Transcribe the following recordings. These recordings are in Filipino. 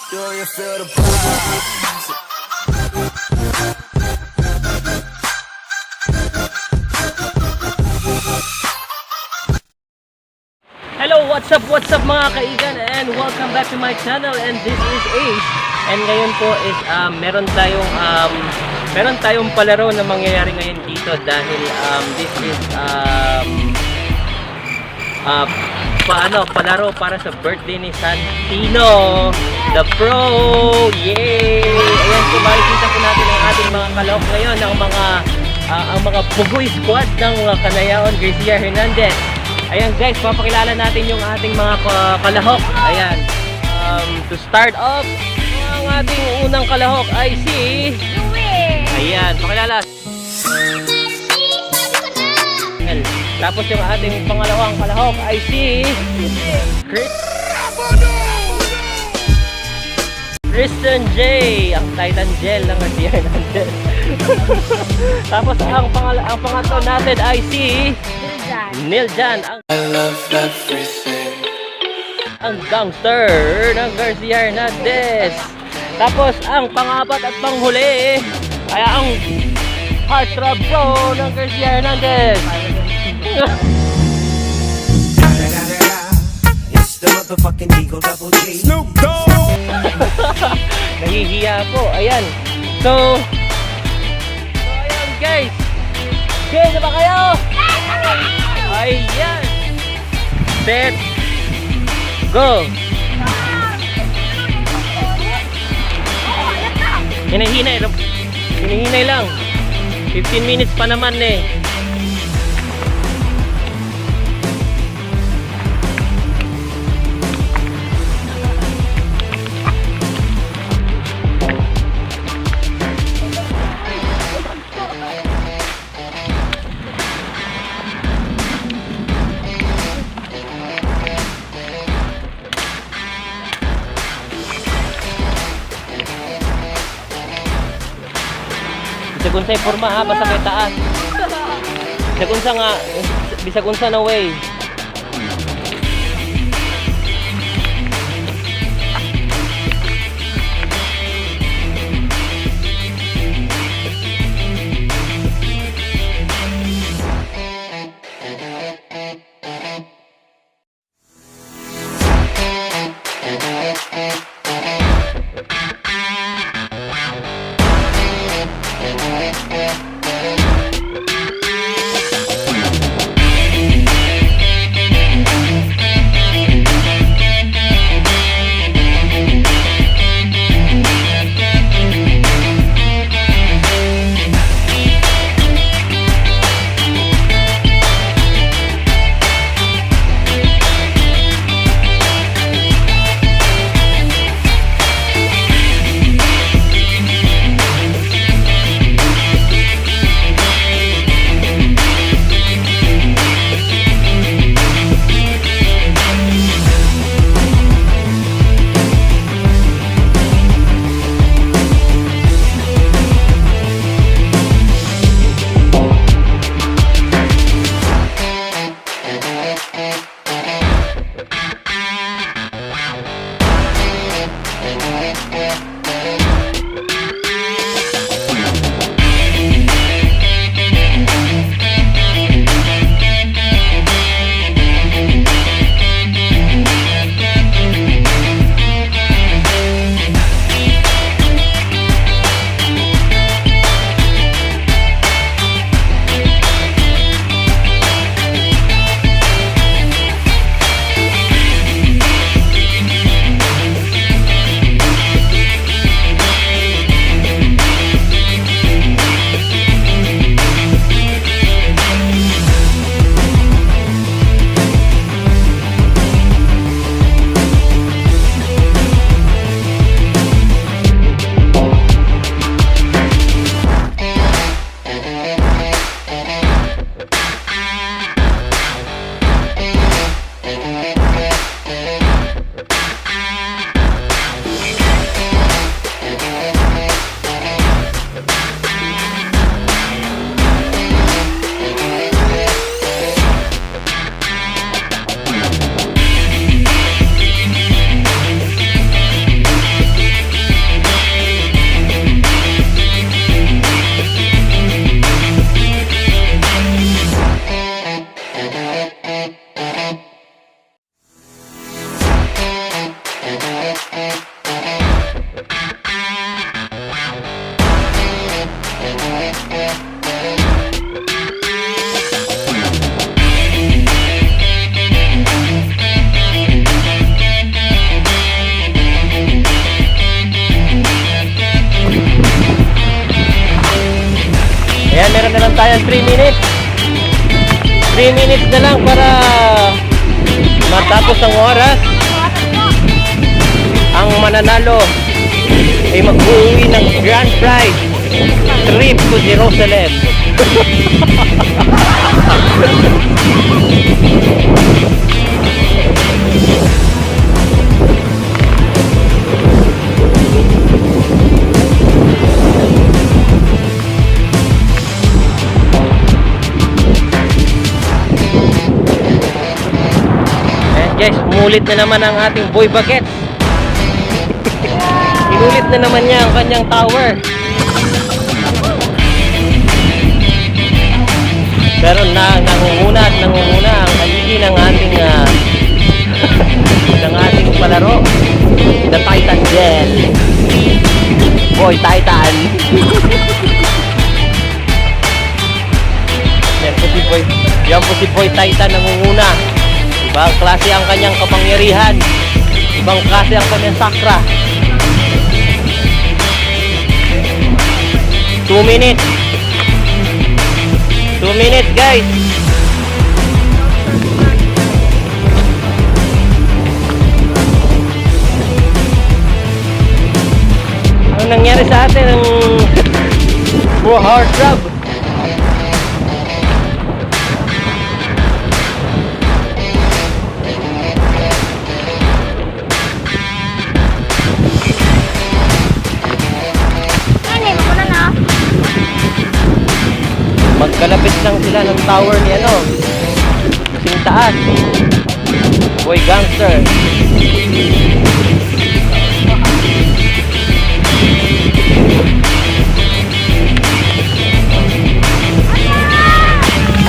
Do you feel the vibes? Hello, what's up mga kaigan, and welcome back to my channel, and this is Ace. And ngayon po is meron tayong palaro na mangyayari ngayon dito dahil this is palaro para sa birthday ni Santino the Pro. Yay! Ayan po, makikita po natin ang ating mga kalahok ngayon, ang mga Pugoy squad ng Kanayaon Garcia Hernandez. Ayan guys, papakilala natin yung ating mga kalahok. Ayan, to start off, ang ating unang kalahok ay si ayan, pakilala. Tapos yung ating pangalawang kalahok ay si Christian J, ang Titan Gel ng Garcia Hernandez. Tapos ang pangatlo natin ay si Niljan, ang gangster ng Garcia Hernandez. Tapos ang pangapat at panghuli ay ang Heartthrob Pro ng Garcia Hernandez. It's the motherfucking Eagle Double G. Snoop Dogg. Nahihiya po. Ayan. So ayan guys. Okay na ba kayo? Ayan. Set. Go. Hinahinay lang. 15 minutes pa naman eh. Bisag unsa yung forma ha, basta kay taas. Bisag unsa nga, bisag unsa na way. Ayan, meron na lang tayong 3 minutes. 3 minutes na lang para matapos ang oras. Ang mananalo ay mag-uwi ng grand prize trip to Jerusalem. Guys, umulit na naman ang ating Boy Bagets. Inulit na naman niya ang kanyang tower. Pero nangunguna at nangunguna ang haligi ng ating ng ating palaro, the Titan Gel. Boy Titan. Yan po si Boy Titan nangunguna. Ibang klase ang kanyang kapangyarihan. Ibang klase ang kanyang sakra. 2 minutes. 2 minutes, guys. Ano nangyari sa atin ng Pro Heart Club? Magkalapit lang sila ng tower ni ano, kasing taas. Boy Gangster.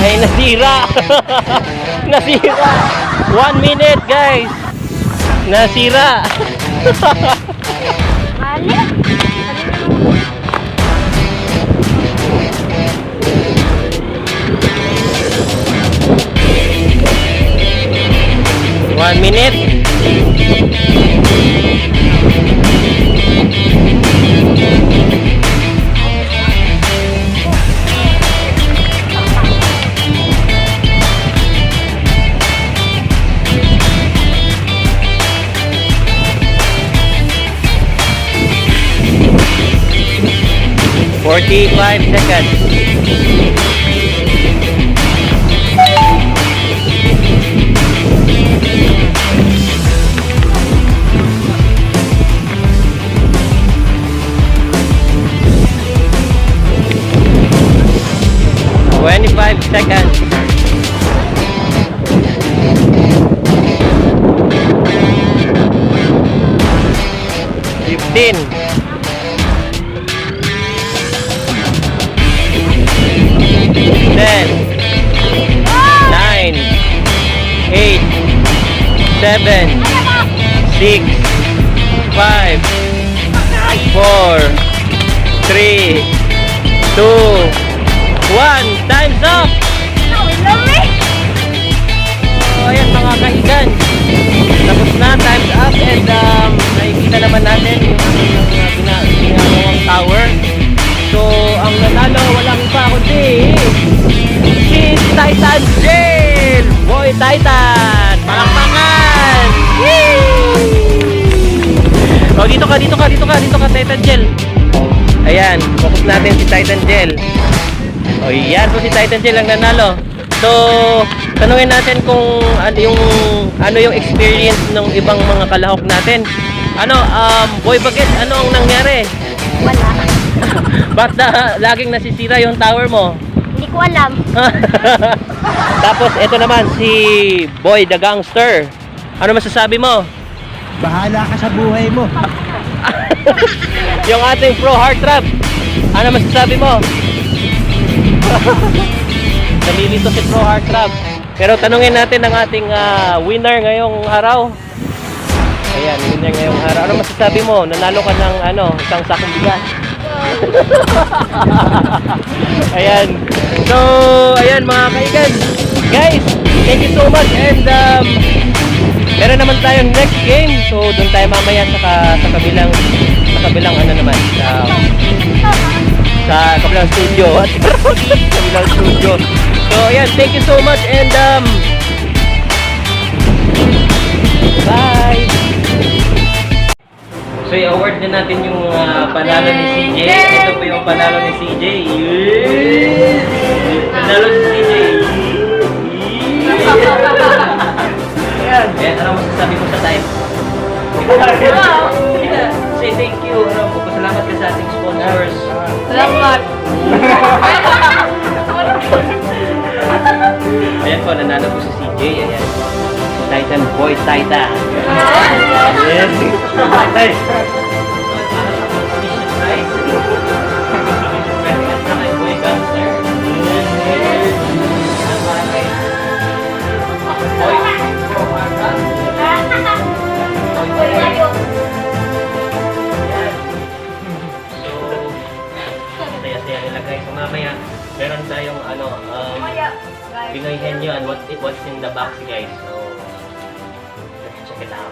Ay, nasira. Nasira. 1 minute, guys. Nasira. Mali. 1 minute. Forty-five seconds. Seconds. 15. 10. 9. 8. 7. 6. 5. 4. 3. 2. 1. Time's up! So, ayan mga kaigan. Tapos na, time's up. And nakikita naman natin yung ginagawang tower. So, ang nanalo, walang iba kundi si Titan Gel! Boy Titan! Palakpakan! O, dito ka, Titan Gel. Ayan, focus natin si Titan Gel. O, yan po si Titan Gel ang nanalo. So, tanungin natin kung ano yung experience ng ibang mga kalahok natin. Boy Bagets, ano ang nangyari? Wala. Ba't laging nasisira yung tower mo? Hindi ko alam. Tapos, ito naman si Boy the Gangster. Ano masasabi mo? Bahala ka sa buhay mo. Yung ating Pro Heart Trap. Ano masasabi mo? Nalilito si Pro Heart Trap. Pero tanungin natin ang ating winner ngayong araw. Ayan, yun yan ngayong araw. Ano masasabi mo? Nanalo ka ng isang sakong bigas. Ayan. So, ayan mga kaigan. Guys, thank you so much and meron naman tayong next game. So, doon tayo mamaya sa kabilang sa kabilang studio. Kabilang studio. So, ayan, thank you so much and bye! So, i-award na natin yung panalo ni CJ. Ito po yung panalo ni CJ. Panalo si CJ. Ayan. Ayan, ano masasabi mo sa time? Say thank you. Salamat ka sa ating sponsors. Salamat. Ayan po, nanalo po si CJ. Ayan. Titan Boy Taita. Yes. Hey. Boy Gangster. Saya-saya nila guys. So, mamaya, meron tayong Pinoy Henyo and what's in the box guys. So, let's check it out.